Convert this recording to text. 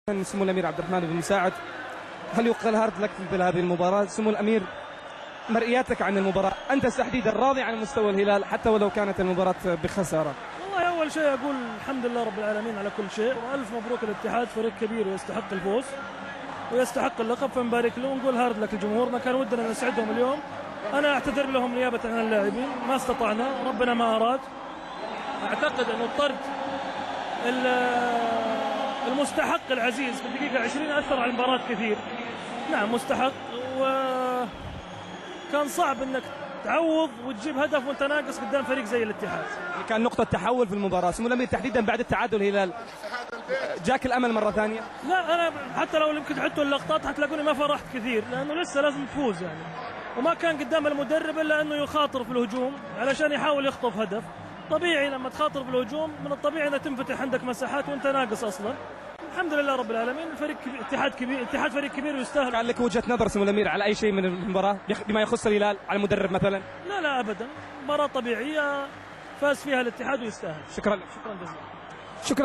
سمو الأمير عبد الرحمن بن مساعد، هل يقال هارد لك مثل هذه المباراة؟ سمو الأمير، مرئياتك عن المباراة، أنت تحديدا راضي عن مستوى الهلال حتى ولو كانت المباراة بخسارة؟ والله أول شيء أقول الحمد لله رب العالمين على كل شيء، وألف مبروك الاتحاد، فريق كبير ويستحق الفوز ويستحق اللقب، فنبارك له ونقول هارد لك لجمهورنا. كان ودنا نسعدهم اليوم، أنا أعتذر لهم نيابة عن اللاعبين، ما استطعنا، ربنا ما أراد. أعتقد أنه الطرد المستحق العزيز في الدقيقة 20 أثر على المباراة كثير. نعم مستحق، وكان صعب أنك تعوض وتجيب هدف وانت ناقص قدام فريق زي الاتحاد. كان نقطة تحول في المباراة سمو الأمير تحديدا بعد التعادل الهلال، جاك الأمل مرة ثانية؟ لا أنا حتى لو يمكن تحطوا اللقطات حتلاقوني ما فرحت كثير، لأنه لسه لازم تفوز يعني، وما كان قدام المدرب إلا أنه يخاطر في الهجوم علشان يحاول يخطف هدف. طبيعي لما تخاطر في الهجوم من الطبيعي أن تنفتح عندك مساحات وانت ناقص أصلا. الحمد لله رب العالمين، الفريق اتحاد كبير، اتحاد فريق كبير ويستاهل. كان لك وجهة نظر سمو الأمير على أي شيء من المباراة بما يخص الهلال، على المدرب مثلا؟ لا أبدا، مباراة طبيعية فاز فيها الاتحاد ويستاهل. شكرا لك. شكرا جزيلا. شكرا.